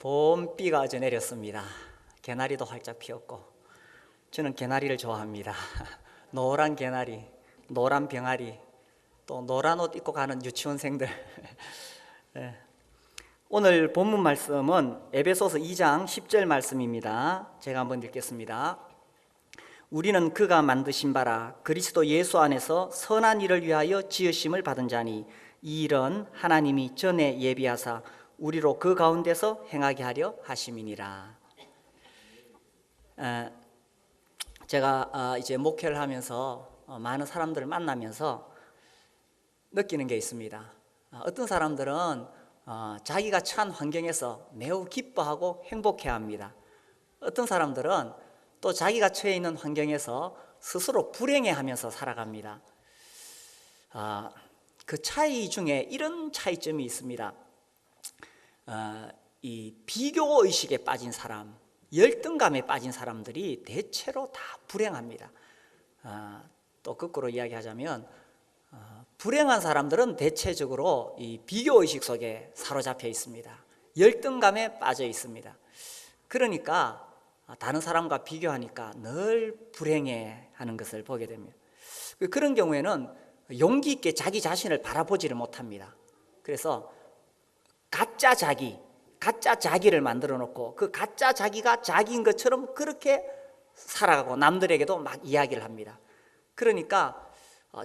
봄비가 어제 내렸습니다. 개나리도 활짝 피었고, 저는 개나리를 좋아합니다. 노란 개나리, 노란 병아리, 또 노란 옷 입고 가는 유치원생들. 예. 오늘 본문 말씀은 에베소서 2장 10절 말씀입니다. 제가 한번 읽겠습니다. 우리는 그가 만드신 바라 그리스도 예수 안에서 선한 일을 위하여 지으심을 받은 자니 이 일은 하나님이 전에 예비하사 우리로 그 가운데서 행하게 하려 하심이니라. 제가 이제 목회를 하면서 많은 사람들을 만나면서 느끼는 게 있습니다. 어떤 사람들은 자기가 처한 환경에서 매우 기뻐하고 행복해합니다. 어떤 사람들은 또 자기가 처해 있는 환경에서 스스로 불행해하면서 살아갑니다. 그 차이 중에 이런 차이점이 있습니다. 이 비교 의식에 빠진 사람, 열등감에 빠진 사람들이 대체로 다 불행합니다. 또 거꾸로 이야기하자면 불행한 사람들은 대체적으로 이 비교 의식 속에 사로잡혀 있습니다. 열등감에 빠져 있습니다. 그러니까 다른 사람과 비교하니까 늘 불행해하는 것을 보게 됩니다. 그런 경우에는 용기 있게 자기 자신을 바라보지를 못합니다. 그래서 가짜 자기를 만들어 놓고 그 가짜 자기가 자기인 것처럼 그렇게 살아가고 남들에게도 막 이야기를 합니다. 그러니까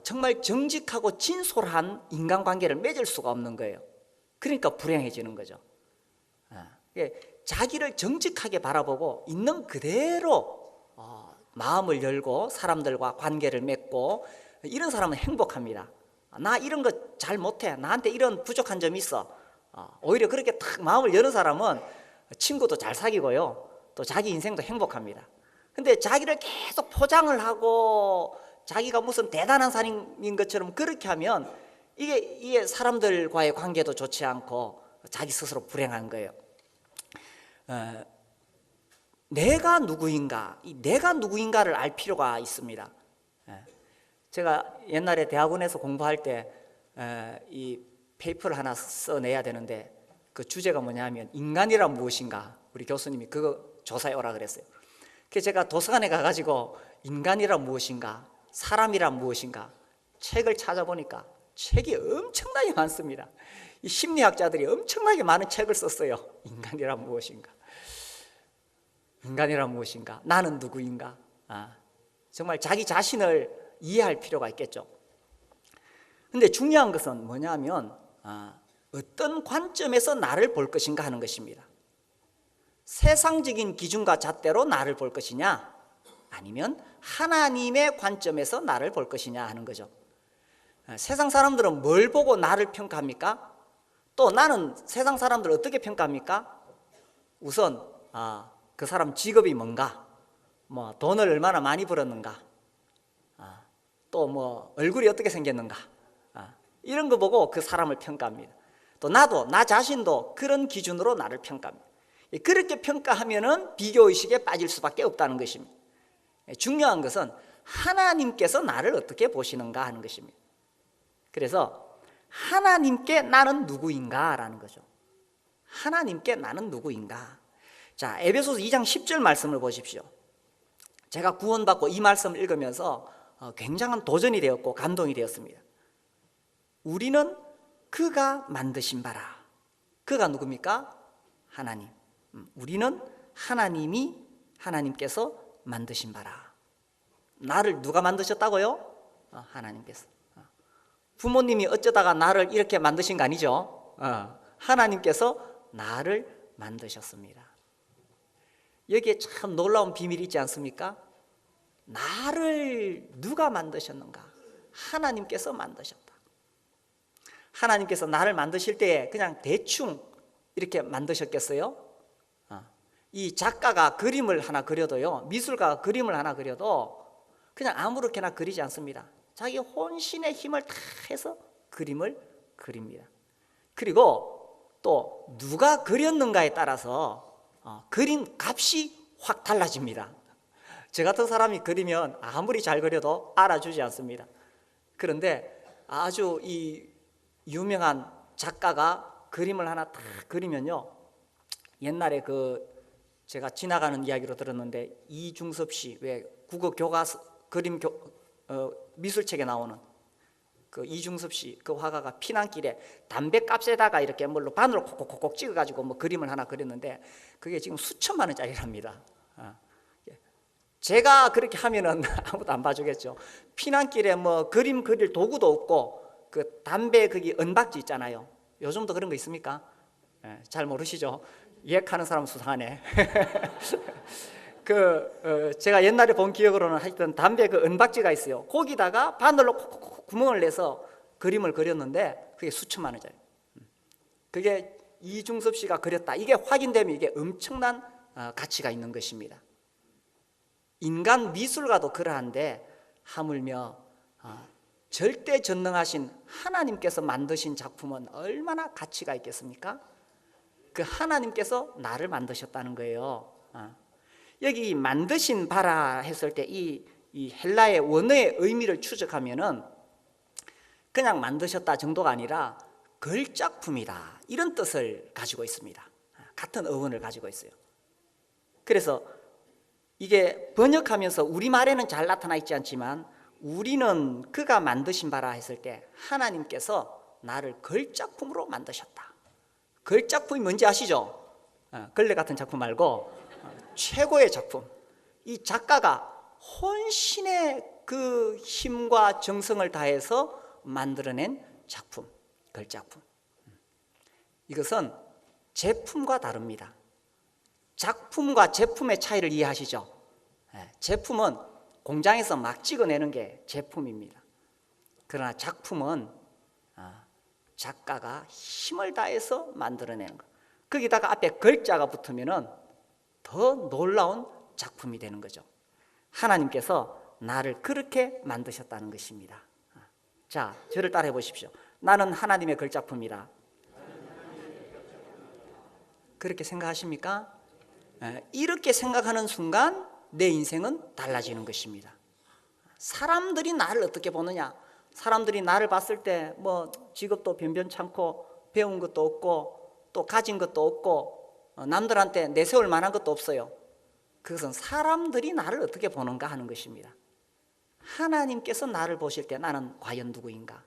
정말 정직하고 진솔한 인간관계를 맺을 수가 없는 거예요. 그러니까 불행해지는 거죠. 자기를 정직하게 바라보고 있는 그대로 마음을 열고 사람들과 관계를 맺고 이런 사람은 행복합니다. 나 이런 거 잘 못해, 나한테 이런 부족한 점이 있어. 오히려 그렇게 탁 마음을 여는 사람은 친구도 잘 사귀고요, 또 자기 인생도 행복합니다. 근데 자기를 계속 포장을 하고 자기가 무슨 대단한 사람인 것처럼 그렇게 하면 이게 사람들과의 관계도 좋지 않고 자기 스스로 불행한 거예요. 내가 누구인가를 알 필요가 있습니다. 제가 옛날에 대학원에서 공부할 때 이 페이퍼를 하나 써내야 되는데 그 주제가 뭐냐면 인간이란 무엇인가, 우리 교수님이 그거 조사해 오라 그랬어요. 그래서 제가 도서관에 가가지고 인간이란 무엇인가, 사람이란 무엇인가 책을 찾아보니까 책이 엄청나게 많습니다. 이 심리학자들이 엄청나게 많은 책을 썼어요. 인간이란 무엇인가, 나는 누구인가. 정말 자기 자신을 이해할 필요가 있겠죠. 근데 중요한 것은 뭐냐면 어떤 관점에서 나를 볼 것인가 하는 것입니다. 세상적인 기준과 잣대로 나를 볼 것이냐, 아니면 하나님의 관점에서 나를 볼 것이냐 하는 거죠. 세상 사람들은 뭘 보고 나를 평가합니까? 또 나는 세상 사람들을 어떻게 평가합니까? 우선 그 사람 직업이 뭔가, 뭐 돈을 얼마나 많이 벌었는가, 또 뭐 얼굴이 어떻게 생겼는가, 이런 거 보고 그 사람을 평가합니다. 또 나 자신도 그런 기준으로 나를 평가합니다. 그렇게 평가하면은 비교의식에 빠질 수밖에 없다는 것입니다. 중요한 것은 하나님께서 나를 어떻게 보시는가 하는 것입니다. 그래서 하나님께 나는 누구인가라는 거죠. 하나님께 나는 누구인가. 자, 에베소서 2장 10절 말씀을 보십시오. 제가 구원받고 이 말씀을 읽으면서 굉장한 도전이 되었고 감동이 되었습니다. 우리는 그가 만드신 바라. 그가 누굽니까? 하나님. 우리는 하나님께서 만드신 바라. 나를 누가 만드셨다고요? 하나님께서. 부모님이 어쩌다가 나를 이렇게 만드신 거 아니죠? 하나님께서 나를 만드셨습니다. 여기에 참 놀라운 비밀이 있지 않습니까? 나를 누가 만드셨는가? 하나님께서 만드셨다. 하나님께서 나를 만드실 때 그냥 대충 이렇게 만드셨겠어요? 이 작가가 그림을 하나 그려도요, 미술가가 그림을 하나 그려도 그냥 아무렇게나 그리지 않습니다. 자기 혼신의 힘을 다 해서 그림을 그립니다. 그리고 또 누가 그렸는가에 따라서 그림 값이 확 달라집니다. 저 같은 사람이 그리면 아무리 잘 그려도 알아주지 않습니다. 그런데 아주 이 유명한 작가가 그림을 하나 딱 그리면요, 옛날에 제가 지나가는 이야기로 들었는데, 이중섭 씨, 왜 국어 교과서 그림 미술책에 나오는 그 이중섭 씨, 그 화가가 피난길에 담배값에다가 이렇게 뭘로 바늘로 콕콕콕 찍어가지고 뭐 그림을 하나 그렸는데, 그게 지금 수천만 원짜리랍니다. 제가 그렇게 하면은 아무도 안 봐주겠죠. 피난길에 뭐 그림 그릴 도구도 없고, 그 담배 거기 은박지 있잖아요. 요즘도 그런 거 있습니까? 잘 모르시죠? 예약하는 사람은 수상하네. 제가 옛날에 본 기억으로는 하여튼 담배 그 은박지가 있어요. 거기다가 바늘로 콕콕콕 구멍을 내서 그림을 그렸는데, 그게 수천만 원짜리. 그게 이중섭 씨가 그렸다, 이게 확인되면 이게 엄청난 가치가 있는 것입니다. 인간 미술가도 그러한데, 하물며 절대전능하신 하나님께서 만드신 작품은 얼마나 가치가 있겠습니까? 그 하나님께서 나를 만드셨다는 거예요. 여기 만드신 바라 했을 때 이 헬라의 원어의 의미를 추적하면은 그냥 만드셨다 정도가 아니라 걸작품이다, 이런 뜻을 가지고 있습니다. 같은 어원을 가지고 있어요. 그래서 이게 번역하면서 우리말에는 잘 나타나 있지 않지만, 우리는 그가 만드신 바라 했을 때 하나님께서 나를 걸작품으로 만드셨다. 걸작품이 뭔지 아시죠? 걸레 같은 작품 말고 최고의 작품. 이 작가가 혼신의 그 힘과 정성을 다해서 만들어낸 작품, 걸작품. 이것은 제품과 다릅니다. 작품과 제품의 차이를 이해하시죠? 제품은 공장에서 막 찍어내는 게 제품입니다. 그러나 작품은 작가가 힘을 다해서 만들어내는 것. 거기다가 앞에 걸자가 붙으면은 더 놀라운 작품이 되는 거죠. 하나님께서 나를 그렇게 만드셨다는 것입니다. 자, 저를 따라해 보십시오. 나는 하나님의 걸작품이다. 그렇게 생각하십니까? 이렇게 생각하는 순간 내 인생은 달라지는 것입니다. 사람들이 나를 어떻게 보느냐? 사람들이 나를 봤을 때 뭐 직업도 변변찮고, 배운 것도 없고, 또 가진 것도 없고, 남들한테 내세울 만한 것도 없어요. 그것은 사람들이 나를 어떻게 보는가 하는 것입니다. 하나님께서 나를 보실 때 나는 과연 누구인가?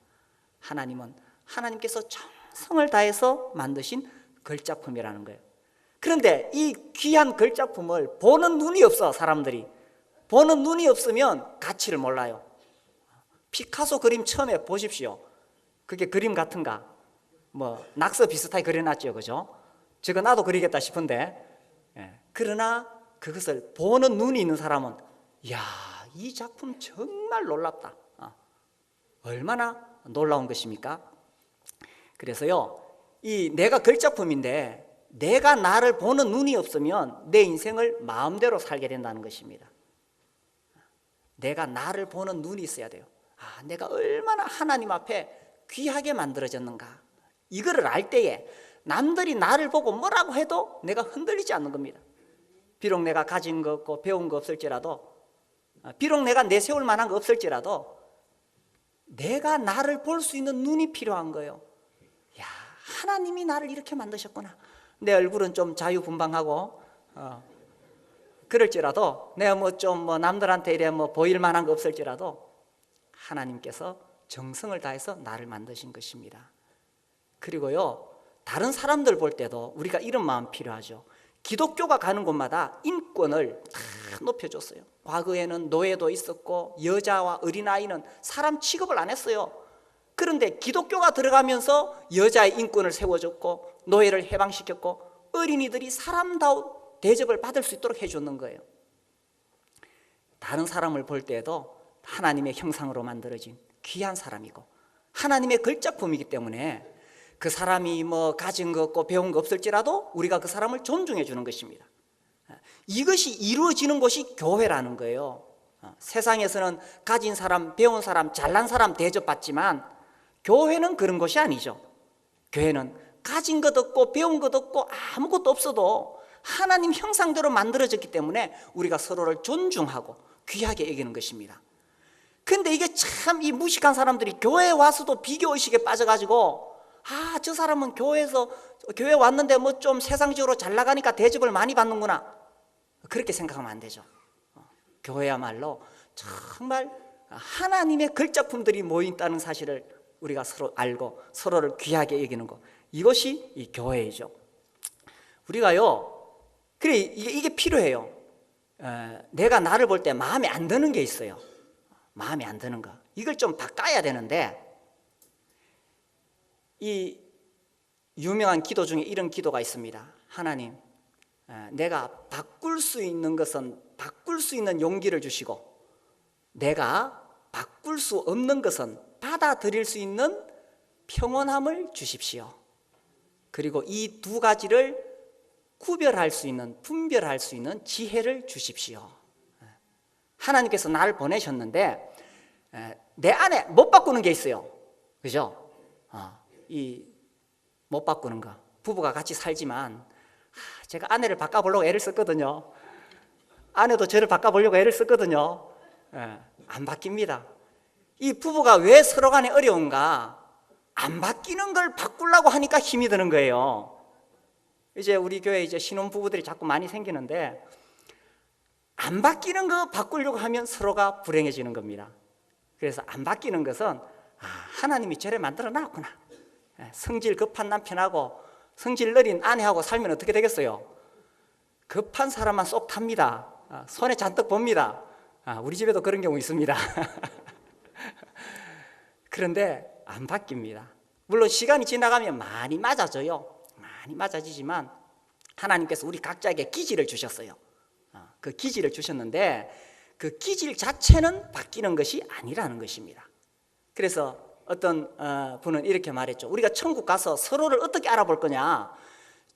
하나님은 하나님께서 정성을 다해서 만드신 걸작품이라는 거예요. 그런데 이 귀한 걸작품을 보는 눈이 없어. 사람들이 보는 눈이 없으면 가치를 몰라요. 피카소 그림 처음에 보십시오. 그게 그림 같은가? 뭐 낙서 비슷하게 그려놨죠, 그죠? 저거 나도 그리겠다 싶은데, 그러나 그것을 보는 눈이 있는 사람은, 이야, 이 작품 정말 놀랍다. 얼마나 놀라운 것입니까? 그래서요, 이 내가 걸작품인데 내가 나를 보는 눈이 없으면 내 인생을 마음대로 살게 된다는 것입니다. 내가 나를 보는 눈이 있어야 돼요. 내가 얼마나 하나님 앞에 귀하게 만들어졌는가, 이거를 알 때에 남들이 나를 보고 뭐라고 해도 내가 흔들리지 않는 겁니다. 비록 내가 가진 거 없고 배운 거 없을지라도, 비록 내가 내세울 만한 거 없을지라도, 내가 나를 볼 수 있는 눈이 필요한 거예요. 야, 하나님이 나를 이렇게 만드셨구나. 내 얼굴은 좀 자유분방하고 그럴지라도, 내가 뭐 좀 남들한테 이래 보일 만한 거 없을지라도, 하나님께서 정성을 다해서 나를 만드신 것입니다. 그리고요, 다른 사람들 볼 때도 우리가 이런 마음 필요하죠. 기독교가 가는 곳마다 인권을 다 높여줬어요. 과거에는 노예도 있었고 여자와 어린아이는 사람 취급을 안 했어요. 그런데 기독교가 들어가면서 여자의 인권을 세워줬고, 노예를 해방시켰고, 어린이들이 사람다운 대접을 받을 수 있도록 해줬는 거예요. 다른 사람을 볼 때에도 하나님의 형상으로 만들어진 귀한 사람이고 하나님의 걸작품이기 때문에, 그 사람이 뭐 가진 거 없고 배운 거 없을지라도 우리가 그 사람을 존중해 주는 것입니다. 이것이 이루어지는 곳이 교회라는 거예요. 세상에서는 가진 사람, 배운 사람, 잘난 사람 대접받지만 교회는 그런 것이 아니죠. 교회는 가진 것 없고 배운 것 없고 아무것도 없어도 하나님 형상대로 만들어졌기 때문에 우리가 서로를 존중하고 귀하게 여기는 것입니다. 근데 이게 참, 이 무식한 사람들이 교회에 와서도 비교의식에 빠져가지고 아, 저 사람은 교회 왔는데 뭐 좀 세상적으로 잘 나가니까 대접을 많이 받는구나. 그렇게 생각하면 안 되죠. 교회야말로 정말 하나님의 걸작품들이 모인다는 사실을 우리가 서로 알고 서로를 귀하게 여기는 것, 이것이 이 교회이죠. 우리가요, 그래 이게 필요해요. 내가 나를 볼 때 마음에 안 드는 게 있어요. 마음에 안 드는 거, 이걸 좀 바꿔야 되는데, 이 유명한 기도 중에 이런 기도가 있습니다. 하나님, 내가 바꿀 수 있는 것은 바꿀 수 있는 용기를 주시고, 내가 바꿀 수 없는 것은 받아들일 수 있는 평온함을 주십시오. 그리고 이 두 가지를 구별할 수 있는, 분별할 수 있는 지혜를 주십시오. 하나님께서 나를 보내셨는데 내 안에 못 바꾸는 게 있어요. 그죠? 이 못 바꾸는 거. 부부가 같이 살지만 제가 아내를 바꿔보려고 애를 썼거든요. 아내도 저를 바꿔보려고 애를 썼거든요. 안 바뀝니다. 이 부부가 왜 서로 간에 어려운가? 안 바뀌는 걸 바꾸려고 하니까 힘이 드는 거예요. 이제 우리 교회 이제 신혼 부부들이 자꾸 많이 생기는데, 안 바뀌는 거 바꾸려고 하면 서로가 불행해지는 겁니다. 그래서 안 바뀌는 것은 하나님이 저를 만들어 놨구나. 성질 급한 남편하고 성질 느린 아내하고 살면 어떻게 되겠어요? 급한 사람만 쏙 탑니다. 손에 잔뜩 봅니다. 우리 집에도 그런 경우 있습니다. 그런데 안 바뀝니다. 물론 시간이 지나가면 많이 맞아져요. 많이 맞아지지만 하나님께서 우리 각자에게 기질을 주셨어요. 그 기질을 주셨는데 그 기질 자체는 바뀌는 것이 아니라는 것입니다. 그래서 어떤 분은 이렇게 말했죠. 우리가 천국 가서 서로를 어떻게 알아볼 거냐?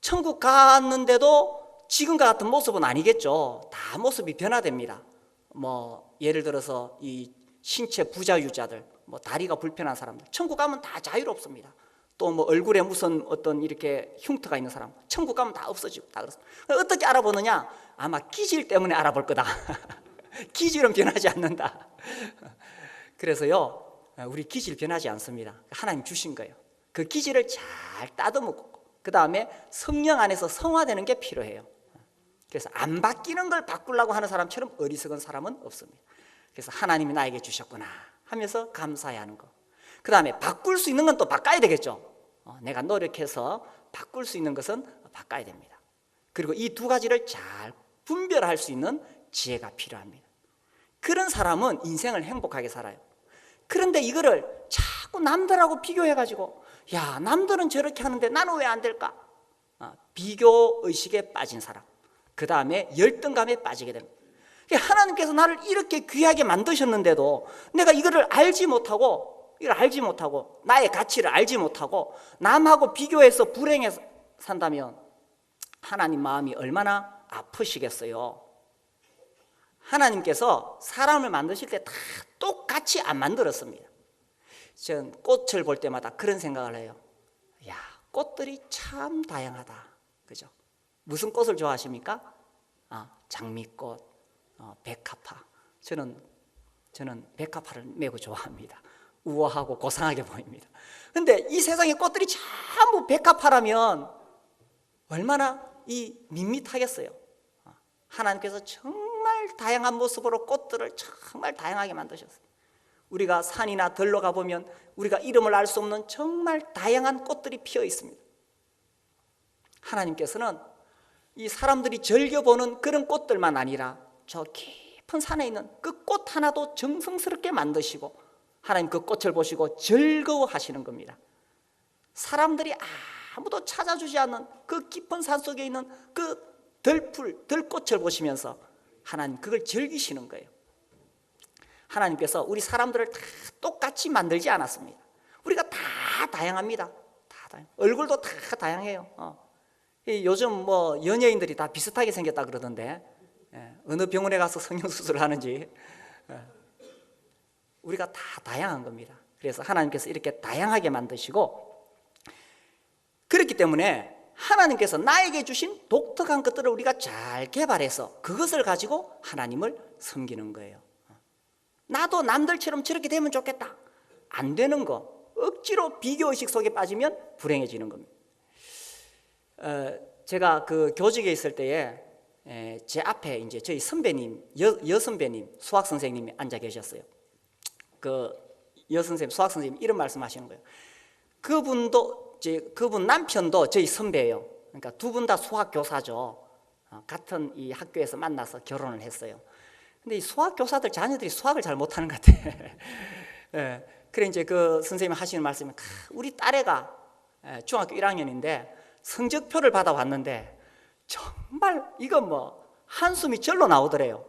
천국 갔는데도 지금과 같은 모습은 아니겠죠. 다 모습이 변화됩니다. 뭐 예를 들어서 이 신체 부자유자들, 뭐 다리가 불편한 사람들, 천국 가면 다 자유롭습니다. 또 뭐 얼굴에 무슨 어떤 이렇게 흉터가 있는 사람, 천국 가면 다 없어지고 다 그렇습니다. 어떻게 알아보느냐? 아마 기질 때문에 알아볼 거다. 기질은 변하지 않는다. 그래서요, 우리 기질 변하지 않습니다. 하나님 주신 거예요. 그 기질을 잘 따듬고 그 다음에 성령 안에서 성화되는 게 필요해요. 그래서 안 바뀌는 걸 바꾸려고 하는 사람처럼 어리석은 사람은 없습니다. 그래서 하나님이 나에게 주셨구나 하면서 감사해야 하는 거. 그 다음에 바꿀 수 있는 건 또 바꿔야 되겠죠. 내가 노력해서 바꿀 수 있는 것은 바꿔야 됩니다. 그리고 이 두 가지를 잘 분별할 수 있는 지혜가 필요합니다. 그런 사람은 인생을 행복하게 살아요. 그런데 이거를 자꾸 남들하고 비교해가지고, 야, 남들은 저렇게 하는데 나는 왜 안 될까? 비교의식에 빠진 사람, 그 다음에 열등감에 빠지게 됩니다. 하나님께서 나를 이렇게 귀하게 만드셨는데도 내가 이거를 알지 못하고, 나의 가치를 알지 못하고 남하고 비교해서 불행해서 산다면 하나님 마음이 얼마나 아프시겠어요. 하나님께서 사람을 만드실 때 다 똑같이 안 만들었습니다. 전 꽃을 볼 때마다 그런 생각을 해요. 야, 꽃들이 참 다양하다. 그죠? 무슨 꽃을 좋아하십니까? 장미꽃, 백합화. 저는 백합화를 매우 좋아합니다. 우아하고 고상하게 보입니다. 근데 이 세상의 꽃들이 전부 백합화라면 얼마나 밋밋하겠어요. 하나님께서 정말 다양한 모습으로 꽃들을 정말 다양하게 만드셨어요. 우리가 산이나 들로 가보면 우리가 이름을 알 수 없는 정말 다양한 꽃들이 피어 있습니다. 하나님께서는 이 사람들이 즐겨보는 그런 꽃들만 아니라 저 깊은 산에 있는 그 꽃 하나도 정성스럽게 만드시고 하나님 그 꽃을 보시고 즐거워하시는 겁니다. 사람들이 아무도 찾아주지 않는 그 깊은 산 속에 있는 그 들꽃을 보시면서 하나님 그걸 즐기시는 거예요. 하나님께서 우리 사람들을 다 똑같이 만들지 않았습니다. 우리가 다 다양합니다. 얼굴도 다 다양해요. 요즘 뭐 연예인들이 다 비슷하게 생겼다 그러던데, 어느 병원에 가서 성형수술을 하는지, 우리가 다 다양한 겁니다. 그래서 하나님께서 이렇게 다양하게 만드시고, 그렇기 때문에 하나님께서 나에게 주신 독특한 것들을 우리가 잘 개발해서 그것을 가지고 하나님을 섬기는 거예요. 나도 남들처럼 저렇게 되면 좋겠다. 안 되는 거, 억지로 비교의식 속에 빠지면 불행해지는 겁니다. 제가 그 교직에 있을 때에 제 앞에 이제 저희 선배님, 여선배님, 수학 선생님이 앉아 계셨어요. 그 여선생님, 수학 선생님 이런 말씀하시는 거예요. 그분 남편도 저희 선배예요. 그러니까 두 분 다 수학 교사죠. 같은 이 학교에서 만나서 결혼을 했어요. 근데 이 수학 교사들 자녀들이 수학을 잘 못하는 것 같아. 예, 그래 이제 그 선생님이 하시는 말씀이, 우리 딸애가 중학교 1학년인데 성적표를 받아왔는데 정말 이건 뭐 한숨이 절로 나오더래요.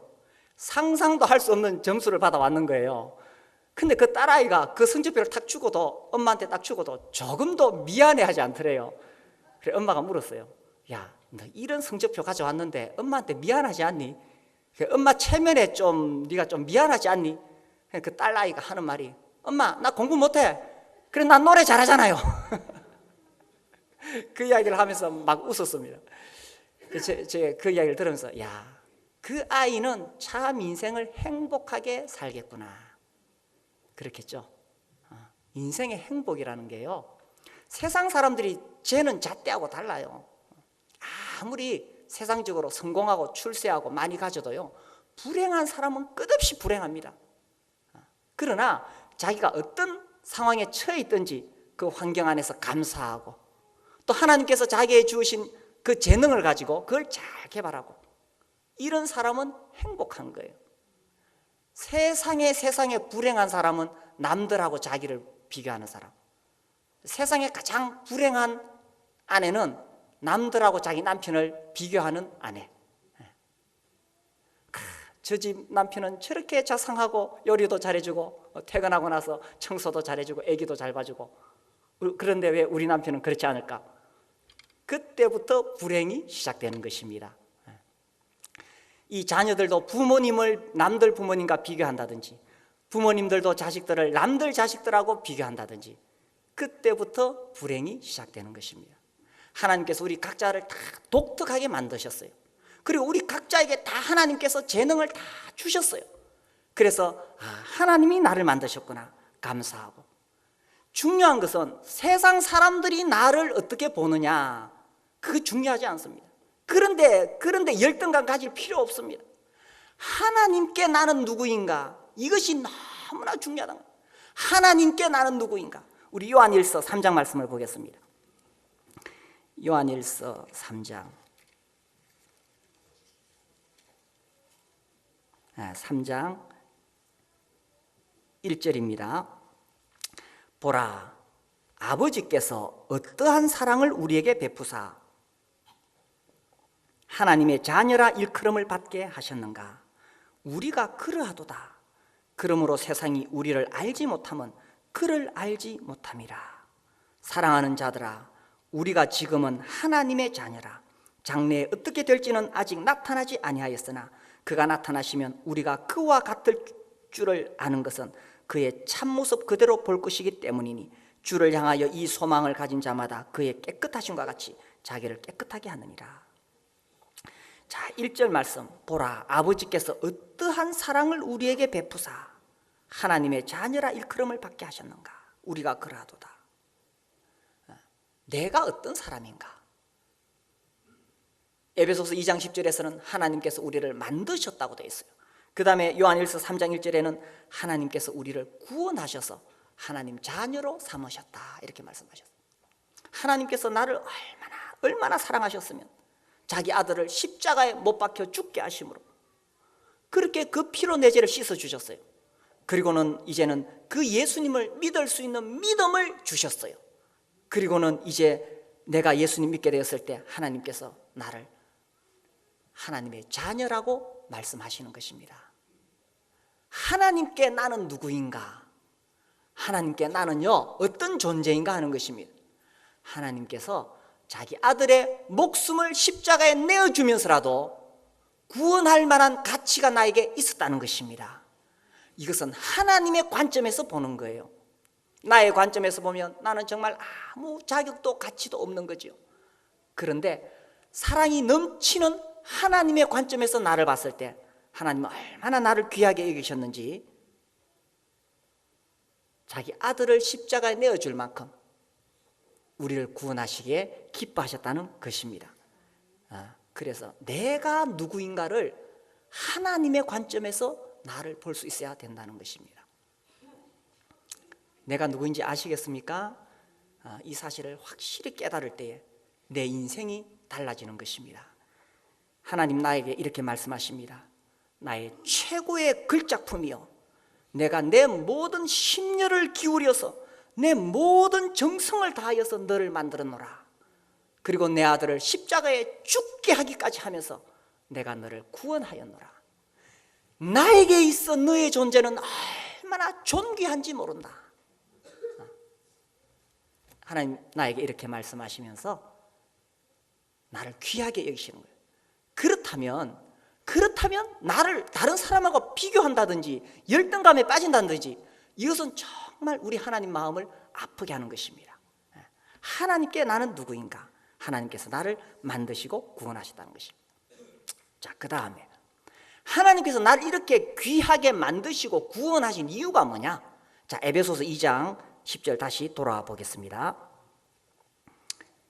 상상도 할 수 없는 점수를 받아왔는 거예요. 근데 그 딸아이가 그 성적표를 딱 주고도, 엄마한테 딱 주고도 조금도 미안해하지 않더래요. 그래 엄마가 물었어요. 야, 너 이런 성적표 가져왔는데 엄마한테 미안하지 않니? 엄마 체면에 좀 네가 좀 미안하지 않니? 그 딸아이가 하는 말이, 엄마 나 공부 못해. 그래 난 노래 잘하잖아요. 그 이야기를 하면서 막 웃었습니다. 제가 그 이야기를 들으면서, 야, 그 아이는 참 인생을 행복하게 살겠구나, 그렇겠죠. 인생의 행복이라는 게요, 세상 사람들이 쟤는 잣대하고 달라요. 아무리 세상적으로 성공하고 출세하고 많이 가져도요, 불행한 사람은 끝없이 불행합니다. 그러나 자기가 어떤 상황에 처해 있든지 그 환경 안에서 감사하고, 또 하나님께서 자기에게 주신 그 재능을 가지고 그걸 잘 개발하고, 이런 사람은 행복한 거예요. 세상에 불행한 사람은 남들하고 자기를 비교하는 사람. 세상에 가장 불행한 아내는 남들하고 자기 남편을 비교하는 아내. 저 집 남편은 저렇게 자상하고 요리도 잘해주고 퇴근하고 나서 청소도 잘해주고 애기도 잘 봐주고, 그런데 왜 우리 남편은 그렇지 않을까? 그때부터 불행이 시작되는 것입니다. 이 자녀들도 부모님을 남들 부모님과 비교한다든지, 부모님들도 자식들을 남들 자식들하고 비교한다든지, 그때부터 불행이 시작되는 것입니다. 하나님께서 우리 각자를 다 독특하게 만드셨어요. 그리고 우리 각자에게 다 하나님께서 재능을 다 주셨어요. 그래서 하나님이 나를 만드셨구나, 감사하고. 중요한 것은 세상 사람들이 나를 어떻게 보느냐, 그거 중요하지 않습니다. 그런데 열등감 가질 필요 없습니다. 하나님께 나는 누구인가, 이것이 너무나 중요하다. 하나님께 나는 누구인가. 우리 요한일서 3장 말씀을 보겠습니다. 요한일서 3장 1절입니다. 보라, 아버지께서 어떠한 사랑을 우리에게 베푸사 하나님의 자녀라 일컬음을 받게 하셨는가. 우리가 그러하도다. 그러므로 세상이 우리를 알지 못함은 그를 알지 못함이라. 사랑하는 자들아, 우리가 지금은 하나님의 자녀라. 장래에 어떻게 될지는 아직 나타나지 아니하였으나 그가 나타나시면 우리가 그와 같을 줄을 아는 것은 그의 참모습 그대로 볼 것이기 때문이니, 주를 향하여 이 소망을 가진 자마다 그의 깨끗하심과 같이 자기를 깨끗하게 하느니라. 자, 1절 말씀, 보라, 아버지께서 어떠한 사랑을 우리에게 베푸사 하나님의 자녀라 일컬음을 받게 하셨는가. 우리가 그러하도다. 내가 어떤 사람인가. 에베소서 2장 10절에서는 하나님께서 우리를 만드셨다고 되어 있어요. 그 다음에 요한일서 3장 1절에는 하나님께서 우리를 구원하셔서 하나님 자녀로 삼으셨다, 이렇게 말씀하셨어요. 하나님께서 나를 얼마나 사랑하셨으면 자기 아들을 십자가에 못 박혀 죽게 하심으로 그렇게 그 피로 내 죄를 씻어주셨어요. 그리고는 이제는 그 예수님을 믿을 수 있는 믿음을 주셨어요. 그리고는 이제 내가 예수님 믿게 되었을 때 하나님께서 나를 하나님의 자녀라고 말씀하시는 것입니다. 하나님께 나는 누구인가, 하나님께 나는요 어떤 존재인가 하는 것입니다. 하나님께서 자기 아들의 목숨을 십자가에 내어주면서라도 구원할 만한 가치가 나에게 있었다는 것입니다. 이것은 하나님의 관점에서 보는 거예요. 나의 관점에서 보면 나는 정말 아무 자격도 가치도 없는 거죠. 그런데 사랑이 넘치는 하나님의 관점에서 나를 봤을 때, 하나님은 얼마나 나를 귀하게 여기셨는지 자기 아들을 십자가에 내어줄 만큼 우리를 구원하시기에 기뻐하셨다는 것입니다. 그래서 내가 누구인가를 하나님의 관점에서 나를 볼 수 있어야 된다는 것입니다. 내가 누구인지 아시겠습니까? 이 사실을 확실히 깨달을 때에 내 인생이 달라지는 것입니다. 하나님 나에게 이렇게 말씀하십니다. 나의 최고의 글작품이여, 내가 내 모든 심려를 기울여서 내 모든 정성을 다하여서 너를 만들었노라. 그리고 내 아들을 십자가에 죽게 하기까지 하면서 내가 너를 구원하였노라. 나에게 있어 너의 존재는 얼마나 존귀한지 모른다. 하나님 나에게 이렇게 말씀하시면서 나를 귀하게 여기시는 거예요. 그렇다면 나를 다른 사람하고 비교한다든지 열등감에 빠진다든지 이것은 정말 우리 하나님 마음을 아프게 하는 것입니다. 하나님께 나는 누구인가? 하나님께서 나를 만드시고 구원하셨다는 것입니다. 자, 그 다음에 하나님께서 나를 이렇게 귀하게 만드시고 구원하신 이유가 뭐냐? 자, 에베소서 2장 10절 다시 돌아와 보겠습니다.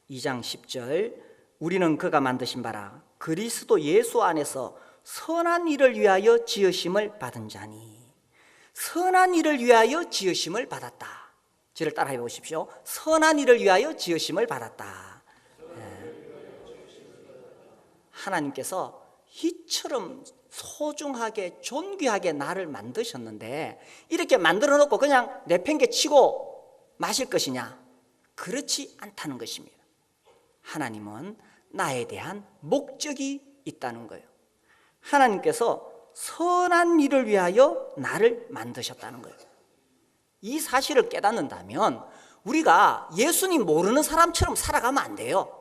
2장 10절, 우리는 그가 만드신 바라 그리스도 예수 안에서 선한 일을 위하여 지으심을 받은 자니. 선한 일을 위하여 지으심을 받았다. 저를 따라해 보십시오. 선한 일을 위하여 지으심을 받았다. 하나님께서 이처럼 소중하게 존귀하게 나를 만드셨는데 이렇게 만들어 놓고 그냥 내팽개치고 마실 것이냐? 그렇지 않다는 것입니다. 하나님은 나에 대한 목적이 있다는 거예요. 하나님께서 선한 일을 위하여 나를 만드셨다는 거예요. 이 사실을 깨닫는다면 우리가 예수님 모르는 사람처럼 살아가면 안 돼요.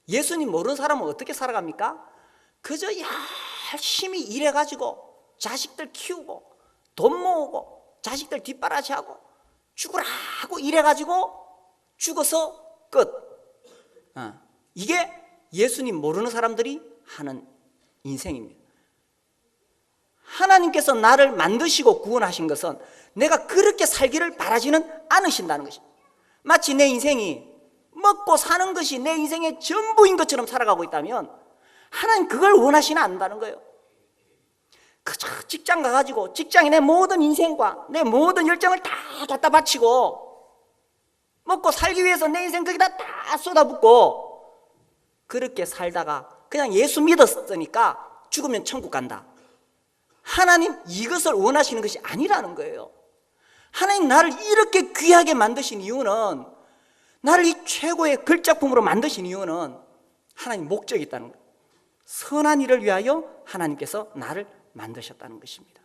예수님 모르는 사람은 어떻게 살아갑니까? 그저 열심히 일해가지고 자식들 키우고 돈 모으고 자식들 뒷바라지하고 죽으라고 일해가지고 죽어서 끝. 이게 예수님 모르는 사람들이 하는 인생입니다. 하나님께서 나를 만드시고 구원하신 것은 내가 그렇게 살기를 바라지는 않으신다는 것입니다. 마치 내 인생이 먹고 사는 것이 내 인생의 전부인 것처럼 살아가고 있다면 하나님 그걸 원하시는 않는다는 거예요. 그저 직장 가가지고 직장에 내 모든 인생과 내 모든 열정을 다 갖다 바치고 먹고 살기 위해서 내 인생 거기다 다 쏟아붓고 그렇게 살다가 그냥 예수 믿었으니까 죽으면 천국 간다. 하나님 이것을 원하시는 것이 아니라는 거예요. 하나님 나를 이렇게 귀하게 만드신 이유는, 나를 이 최고의 글작품으로 만드신 이유는 하나님 목적이 있다는 거예요. 선한 일을 위하여 하나님께서 나를 만드셨다는 것입니다.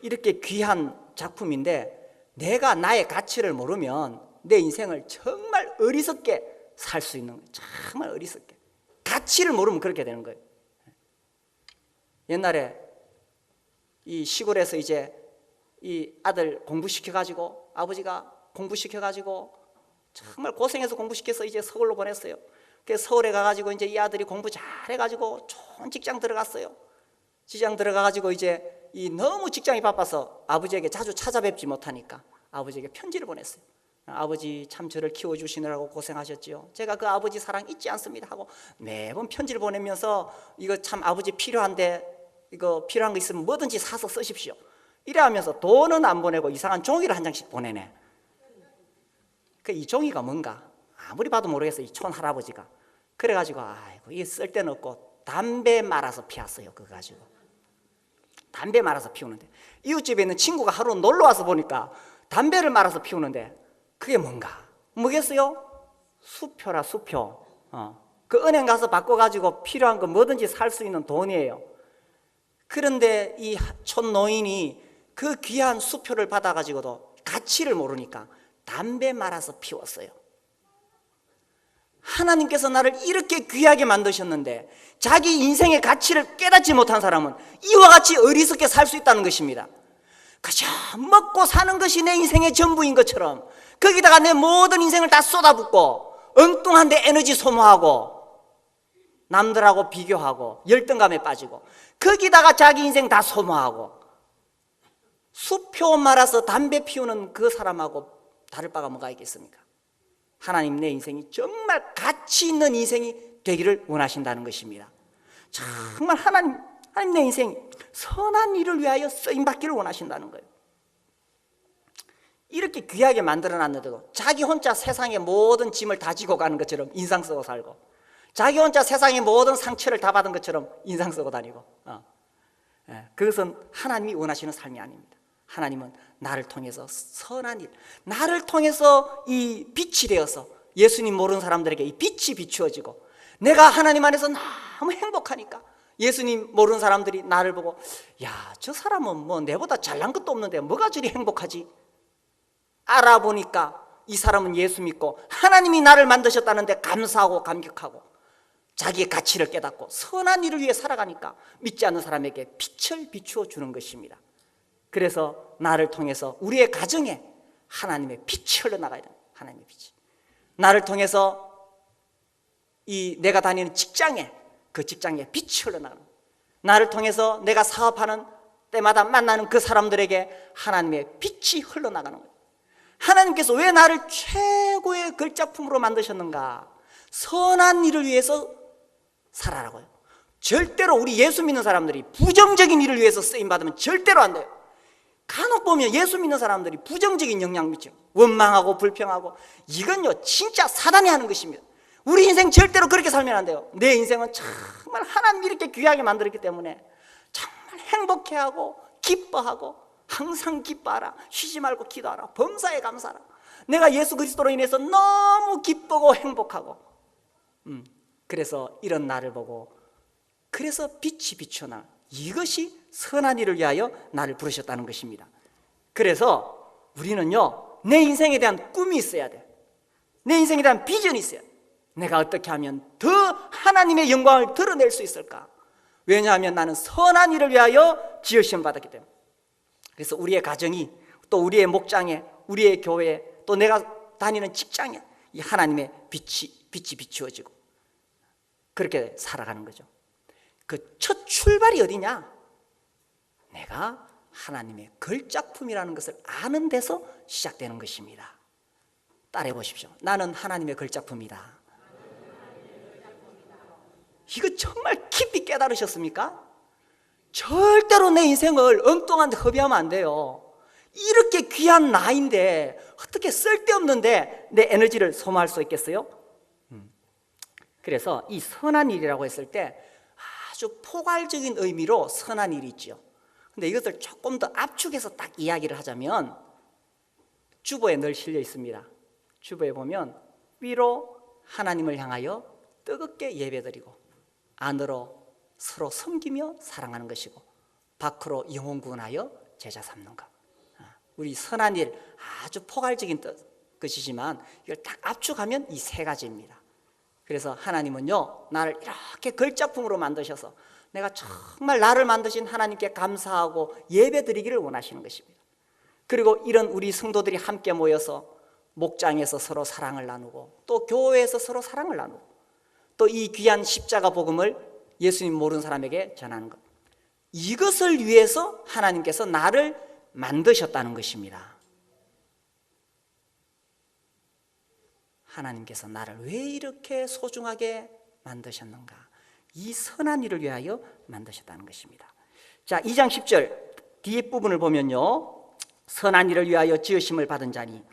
이렇게 귀한 작품인데 내가 나의 가치를 모르면 내 인생을 정말 어리석게 살 수 있는 거예요. 정말 어리석게. 가치를 모르면 그렇게 되는 거예요. 옛날에 이 시골에서 이제 이 아들 공부시켜가지고 아버지가 공부시켜가지고 정말 고생해서 공부시켜서 이제 서울로 보냈어요. 그래서 서울에 가가지고 이제 이 아들이 공부 잘해가지고 좋은 직장 들어갔어요. 직장 들어가가지고 이제 이 너무 직장이 바빠서 아버지에게 자주 찾아뵙지 못하니까 아버지에게 편지를 보냈어요. 아버지 참 저를 키워주시느라고 고생하셨지요. 제가 그 아버지 사랑 잊지 않습니다 하고 매번 편지를 보내면서 이거 참 아버지 필요한데 이거 필요한 거 있으면 뭐든지 사서 쓰십시오. 이래 하면서 돈은 안 보내고 이상한 종이를 한 장씩 보내네. 그 이 종이가 뭔가 아무리 봐도 모르겠어요. 이 촌할아버지가. 그래가지고 아이고 이게 쓸데는 없고 담배 말아서 피웠어요. 그거 가지고 담배 말아서 피우는데 이웃집에 있는 친구가 하루 놀러와서 보니까 담배를 말아서 피우는데 그게 뭔가 뭐겠어요? 수표라 수표. 그 은행 가서 바꿔가지고 필요한 거 뭐든지 살 수 있는 돈이에요. 그런데 이 촌노인이 그 귀한 수표를 받아가지고도 가치를 모르니까 담배 말아서 피웠어요. 하나님께서 나를 이렇게 귀하게 만드셨는데 자기 인생의 가치를 깨닫지 못한 사람은 이와 같이 어리석게 살 수 있다는 것입니다. 그저 먹고 사는 것이 내 인생의 전부인 것처럼 거기다가 내 모든 인생을 다 쏟아붓고 엉뚱한 데 에너지 소모하고 남들하고 비교하고 열등감에 빠지고 거기다가 자기 인생 다 소모하고 수표 말아서 담배 피우는 그 사람하고 다를 바가 뭐가 있겠습니까? 하나님 내 인생이 정말 가치 있는 인생이 되기를 원하신다는 것입니다. 정말 하나님 내 인생이 선한 일을 위하여 쓰임받기를 원하신다는 거예요. 이렇게 귀하게 만들어놨는데도 자기 혼자 세상의 모든 짐을 다 지고 가는 것처럼 인상 쓰고 살고, 자기 혼자 세상의 모든 상처를 다 받은 것처럼 인상 쓰고 다니고, 그것은 하나님이 원하시는 삶이 아닙니다. 하나님은 나를 통해서 선한 일, 나를 통해서 이 빛이 되어서 예수님 모르는 사람들에게 이 빛이 비추어지고, 내가 하나님 안에서 너무 행복하니까 예수님 모르는 사람들이 나를 보고, 야, 저 사람은 뭐 내보다 잘난 것도 없는데 뭐가 저리 행복하지? 알아보니까 이 사람은 예수 믿고 하나님이 나를 만드셨다는데 감사하고 감격하고 자기의 가치를 깨닫고 선한 일을 위해 살아가니까 믿지 않는 사람에게 빛을 비추어 주는 것입니다. 그래서 나를 통해서 우리의 가정에 하나님의 빛이 흘러나가야 됩니다. 하나님의 빛이. 나를 통해서 이 내가 다니는 직장에, 그 직장에 빛이 흘러나가는 거예요. 나를 통해서 내가 사업하는 때마다 만나는 그 사람들에게 하나님의 빛이 흘러나가는 거예요. 하나님께서 왜 나를 최고의 걸작품으로 만드셨는가? 선한 일을 위해서 살아라고요. 절대로 우리 예수 믿는 사람들이 부정적인 일을 위해서 쓰임받으면 절대로 안 돼요. 간혹 보면 예수 믿는 사람들이 부정적인 영향 미쳐 원망하고 불평하고, 이건요 진짜 사단이 하는 것입니다. 우리 인생 절대로 그렇게 살면 안 돼요. 내 인생은 정말 하나님이 이렇게 귀하게 만들었기 때문에 정말 행복해하고 기뻐하고, 항상 기뻐하라, 쉬지 말고 기도하라, 범사에 감사하라. 내가 예수 그리스도로 인해서 너무 기쁘고 행복하고, 그래서 이런 나를 보고, 그래서 빛이 비춰나, 이것이 선한 일을 위하여 나를 부르셨다는 것입니다. 그래서 우리는요 내 인생에 대한 꿈이 있어야 돼. 내 인생에 대한 비전이 있어야 돼. 내가 어떻게 하면 더 하나님의 영광을 드러낼 수 있을까? 왜냐하면 나는 선한 일을 위하여 지으심 받았기 때문에. 그래서 우리의 가정이, 또 우리의 목장에, 우리의 교회에, 또 내가 다니는 직장에 이 하나님의 빛이 비추어지고 그렇게 살아가는 거죠. 그 첫 출발이 어디냐? 내가 하나님의 걸작품이라는 것을 아는 데서 시작되는 것입니다. 따라해 보십시오. 나는 하나님의 걸작품이다. 이거 정말 깊이 깨달으셨습니까? 절대로 내 인생을 엉뚱한 데 허비하면 안 돼요. 이렇게 귀한 나인데 어떻게 쓸데없는데 내 에너지를 소모할 수 있겠어요? 그래서 이 선한 일이라고 했을 때 아주 포괄적인 의미로 선한 일이 있죠. 근데 이것을 조금 더 압축해서 딱 이야기를 하자면 주보에 늘 실려 있습니다. 주보에 보면 위로 하나님을 향하여 뜨겁게 예배드리고, 안으로 서로 섬기며 사랑하는 것이고, 밖으로 영혼 구원하여 제자 삼는 것. 우리 선한 일 아주 포괄적인 것이지만 이걸 딱 압축하면 이 세 가지입니다. 그래서 하나님은요 나를 이렇게 걸작품으로 만드셔서 내가 정말 나를 만드신 하나님께 감사하고 예배드리기를 원하시는 것입니다. 그리고 이런 우리 성도들이 함께 모여서 목장에서 서로 사랑을 나누고, 또 교회에서 서로 사랑을 나누고, 또 이 귀한 십자가 복음을 예수님 모르는 사람에게 전하는 것, 이것을 위해서 하나님께서 나를 만드셨다는 것입니다. 하나님께서 나를 왜 이렇게 소중하게 만드셨는가? 이 선한 일을 위하여 만드셨다는 것입니다. 자, 2장 10절 뒷부분을 보면요, 선한 일을 위하여 지으심을 받은 자니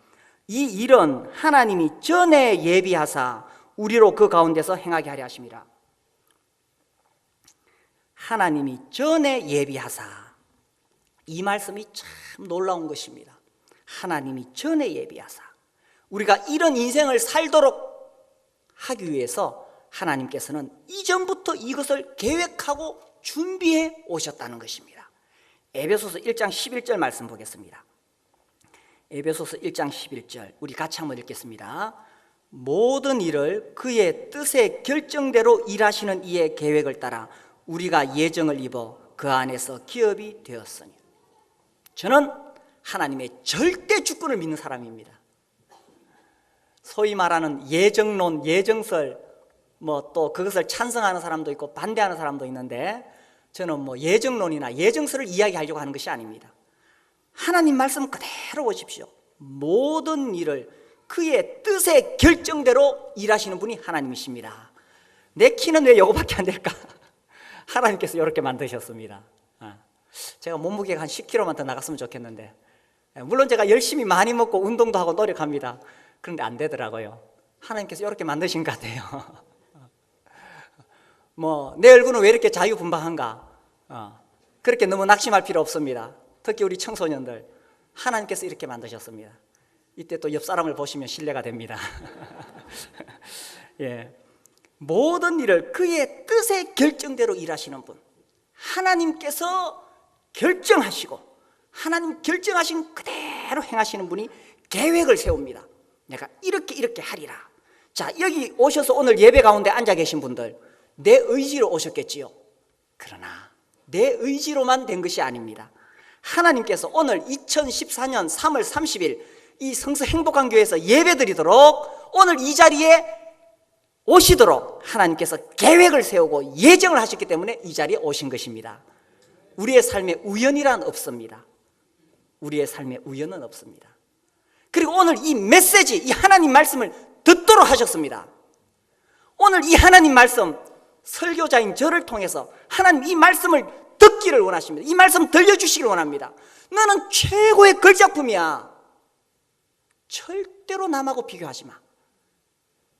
이 일은 하나님이 전에 예비하사 우리로 그 가운데서 행하게 하려 하심이라. 하나님이 전에 예비하사, 이 말씀이 참 놀라운 것입니다. 하나님이 전에 예비하사, 우리가 이런 인생을 살도록 하기 위해서 하나님께서는 이전부터 이것을 계획하고 준비해 오셨다는 것입니다. 에베소서 1장 11절 말씀 보겠습니다. 에베소서 1장 11절 우리 같이 한번 읽겠습니다. 모든 일을 그의 뜻의 결정대로 일하시는 이의 계획을 따라 우리가 예정을 입어 그 안에서 기업이 되었으니. 저는 하나님의 절대 주권을 믿는 사람입니다. 소위 말하는 예정론, 예정설, 뭐 또 그것을 찬성하는 사람도 있고 반대하는 사람도 있는데, 저는 뭐 예정론이나 예정설을 이야기하려고 하는 것이 아닙니다. 하나님 말씀 그대로 보십시오. 모든 일을 그의 뜻의 결정대로 일하시는 분이 하나님이십니다. 내 키는 왜 요거밖에 안 될까? 하나님께서 이렇게 만드셨습니다. 제가 몸무게가 한 10kg만 더 나갔으면 좋겠는데, 물론 제가 열심히 많이 먹고 운동도 하고 노력합니다. 그런데 안 되더라고요. 하나님께서 이렇게 만드신 것 같아요. 내 얼굴은 왜 이렇게 자유분방한가? 그렇게 너무 낙심할 필요 없습니다. 특히 우리 청소년들, 하나님께서 이렇게 만드셨습니다. 이때 또 옆 사람을 보시면 신뢰가 됩니다. 예, 모든 일을 그의 뜻의 결정대로 일하시는 분, 하나님께서 결정하시고 하나님 결정하신 그대로 행하시는 분이 계획을 세웁니다. 내가 이렇게 하리라. 자, 여기 오셔서 오늘 예배 가운데 앉아 계신 분들, 내 의지로 오셨겠지요. 그러나 내 의지로만 된 것이 아닙니다. 하나님께서 오늘 2014년 3월 30일 이 성서 행복한 교회에서 예배드리도록 오늘 이 자리에 오시도록 하나님께서 계획을 세우고 예정을 하셨기 때문에 이 자리에 오신 것입니다. 우리의 삶에 우연이란 없습니다. 우리의 삶에 우연은 없습니다. 그리고 오늘 이 메시지, 이 하나님 말씀을 듣도록 하셨습니다. 오늘 이 하나님 말씀, 설교자인 저를 통해서 하나님 이 말씀을 듣기를 원하십니다. 이 말씀 들려주시길 원합니다. 너는 최고의 걸작품이야. 절대로 남하고 비교하지 마.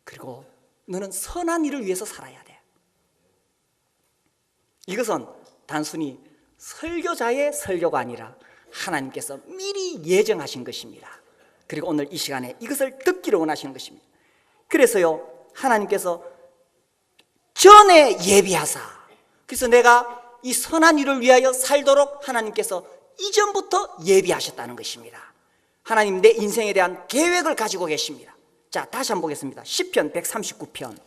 그리고 너는 선한 일을 위해서 살아야 돼. 이것은 단순히 설교자의 설교가 아니라 하나님께서 미리 예정하신 것입니다. 그리고 오늘 이 시간에 이것을 듣기를 원하시는 것입니다. 그래서요, 하나님께서 전에 예비하사, 그래서 내가 이 선한 일을 위하여 살도록 하나님께서 이전부터 예비하셨다는 것입니다. 하나님 내 인생에 대한 계획을 가지고 계십니다. 자, 다시 한번 보겠습니다. 시편 139편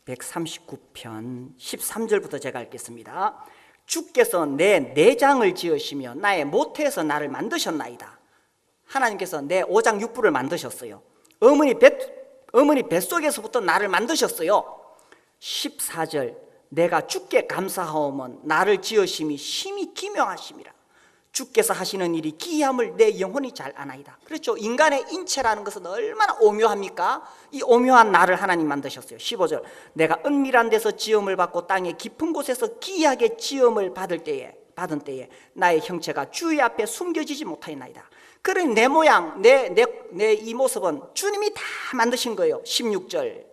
139편 13절부터 제가 읽겠습니다. 주께서 내 내장을 지으시며 나의 모태에서 나를 만드셨나이다. 하나님께서 내 오장육부를 만드셨어요. 어머니 뱃속에서부터 나를 만드셨어요. 14절, 내가 주께 감사하오면 나를 지으심이 심히 기묘하심이라. 주께서 하시는 일이 기이함을 내 영혼이 잘 아나이다. 그렇죠. 인간의 인체라는 것은 얼마나 오묘합니까? 이 오묘한 나를 하나님 만드셨어요. 15절, 내가 은밀한 데서 지음을 받고 땅의 깊은 곳에서 기이하게 지음을 받은 때에 나의 형체가 주의 앞에 숨겨지지 못하였나이다. 그러니 내 모양, 내 이 모습은 주님이 다 만드신 거예요. 16절,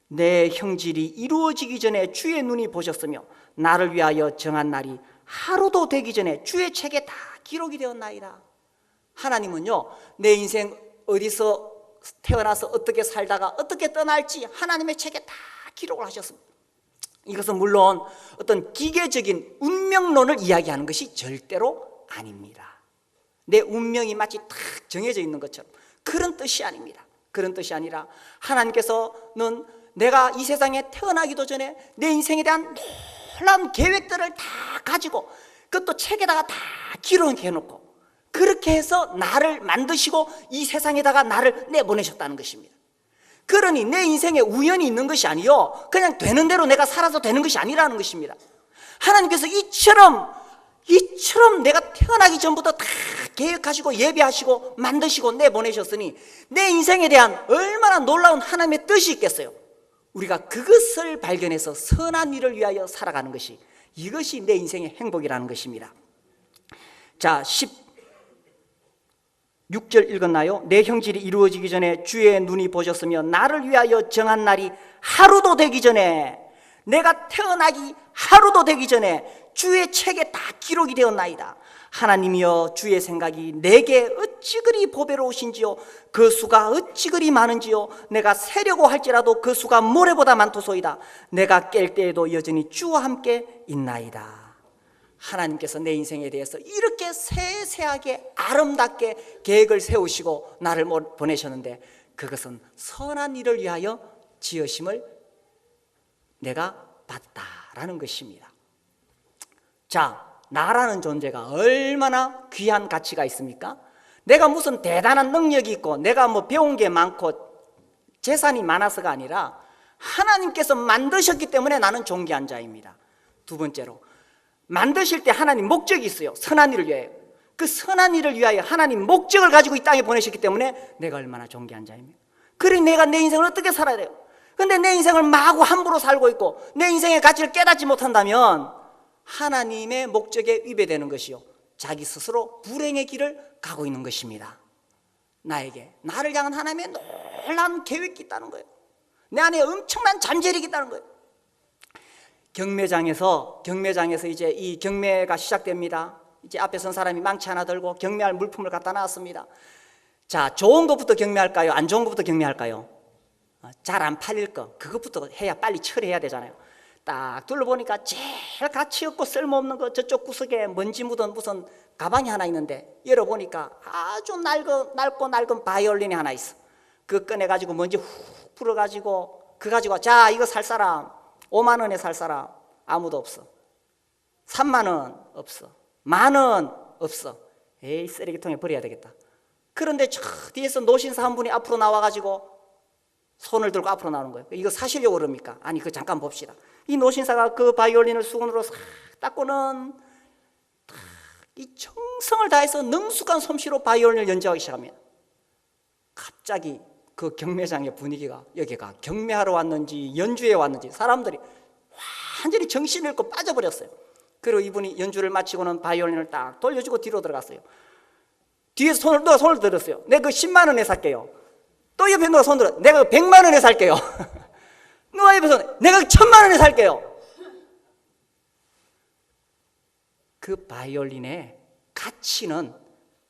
내 형질이 이루어지기 전에 주의 눈이 보셨으며 나를 위하여 정한 날이 하루도 되기 전에 주의 책에 다 기록이 되었나이다. 하나님은요, 내 인생 어디서 태어나서 어떻게 살다가 어떻게 떠날지 하나님의 책에 다 기록을 하셨습니다. 이것은 물론 어떤 기계적인 운명론을 이야기하는 것이 절대로 아닙니다. 내 운명이 마치 딱 정해져 있는 것처럼 그런 뜻이 아닙니다. 그런 뜻이 아니라 하나님께서는 내가 이 세상에 태어나기도 전에 내 인생에 대한 놀라운 계획들을 다 가지고 그것도 책에다가 다 기록해 놓고 그렇게 해서 나를 만드시고 이 세상에다가 나를 내보내셨다는 것입니다. 그러니 내 인생에 우연이 있는 것이 아니요, 그냥 되는 대로 내가 살아서 되는 것이 아니라는 것입니다. 하나님께서 이처럼 내가 태어나기 전부터 다 계획하시고 예비하시고 만드시고 내보내셨으니 내 인생에 대한 얼마나 놀라운 하나님의 뜻이 있겠어요. 우리가 그것을 발견해서 선한 일을 위하여 살아가는 것이, 이것이 내 인생의 행복이라는 것입니다. 자, 16절 읽었나요? 내 형질이 이루어지기 전에 주의 눈이 보셨으며 나를 위하여 정한 날이 하루도 되기 전에, 내가 태어나기 하루도 되기 전에 주의 책에 다 기록이 되었나이다. 하나님이여, 주의 생각이 내게 어찌 그리 보배로우신지요, 그 수가 어찌 그리 많은지요. 내가 세려고 할지라도 그 수가 모래보다 많도소이다. 내가 깰 때에도 여전히 주와 함께 있나이다. 하나님께서 내 인생에 대해서 이렇게 세세하게 아름답게 계획을 세우시고 나를 보내셨는데, 그것은 선한 일을 위하여 지으심을 내가 봤다라는 것입니다. 자, 나라는 존재가 얼마나 귀한 가치가 있습니까? 내가 무슨 대단한 능력이 있고 내가 뭐 배운 게 많고 재산이 많아서가 아니라 하나님께서 만드셨기 때문에 나는 존귀한 자입니다. 두 번째로, 만드실 때 하나님 목적이 있어요. 선한 일을 위하여. 그 선한 일을 위하여 하나님 목적을 가지고 이 땅에 보내셨기 때문에 내가 얼마나 존귀한 자입니까? 그래 내가 내 인생을 어떻게 살아야 돼요? 근데 내 인생을 마구 함부로 살고 있고 내 인생의 가치를 깨닫지 못한다면 하나님의 목적에 위배되는 것이요, 자기 스스로 불행의 길을 가고 있는 것입니다. 나를 향한 하나님의 놀라운 계획이 있다는 거예요. 내 안에 엄청난 잠재력이 있다는 거예요. 경매장에서 이제 이 경매가 시작됩니다. 이제 앞에 선 사람이 망치 하나 들고 경매할 물품을 갖다 놨습니다. 자, 좋은 것부터 경매할까요? 안 좋은 것부터 경매할까요? 잘 안 팔릴 거, 그것부터 해야 빨리 처리해야 되잖아요. 딱 둘러보니까 제일 가치 없고 쓸모없는 거, 저쪽 구석에 먼지 묻은 무슨 가방이 하나 있는데 열어보니까 아주 낡고 낡은 바이올린이 하나 있어. 그거 꺼내가지고 먼지 훅 풀어가지고 그거 가지고 자, 이거 살 사람, 5만 원에 살 사람 아무도 없어. 3만 원 없어. 10,000원 없어. 에이, 쓰레기통에 버려야 되겠다. 그런데 저 뒤에서 노신사 한 분이 앞으로 나와가지고 손을 들고 앞으로 나오는 거예요. 이거 사시려고 그럽니까? 아니, 그거 잠깐 봅시다. 이 노신사가 그 바이올린을 수건으로 싹 닦고는 이 정성을 다해서 능숙한 솜씨로 바이올린을 연주하기 시작합니다. 갑자기 그 경매장의 분위기가, 여기가 경매하러 왔는지 연주에 왔는지 사람들이 완전히 정신을 잃고 빠져버렸어요. 그리고 이분이 연주를 마치고는 바이올린을 딱 돌려주고 뒤로 들어갔어요. 뒤에서 누가 손을 들었어요. 내가 그 10만 원에 살게요. 또 옆에 누가 손 들어, 내가 100만 원에 살게요. 누가 옆에서 내가 1,000만 원에 살게요. 그 바이올린의 가치는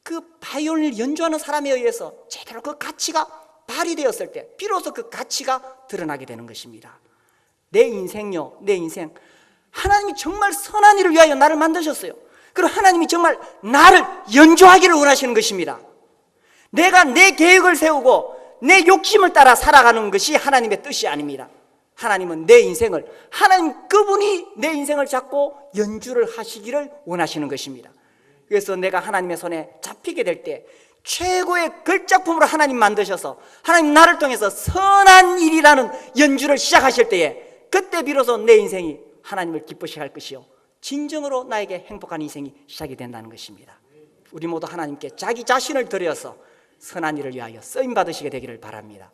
그 바이올린을 연주하는 사람에 의해서 제대로 그 가치가 발휘되었을 때 비로소 그 가치가 드러나게 되는 것입니다. 내 인생요, 내 인생, 하나님이 정말 선한 일을 위하여 나를 만드셨어요. 그리고 하나님이 정말 나를 연주하기를 원하시는 것입니다. 내가 내 계획을 세우고 내 욕심을 따라 살아가는 것이 하나님의 뜻이 아닙니다. 하나님은 내 인생을, 하나님 그분이 내 인생을 잡고 연주를 하시기를 원하시는 것입니다. 그래서 내가 하나님의 손에 잡히게 될 때 최고의 걸작품으로 하나님 만드셔서 하나님 나를 통해서 선한 일이라는 연주를 시작하실 때에 그때 비로소 내 인생이 하나님을 기쁘시게 할 것이요, 진정으로 나에게 행복한 인생이 시작이 된다는 것입니다. 우리 모두 하나님께 자기 자신을 드려서 선한 일을 위하여 쓰임 받으시게 되기를 바랍니다.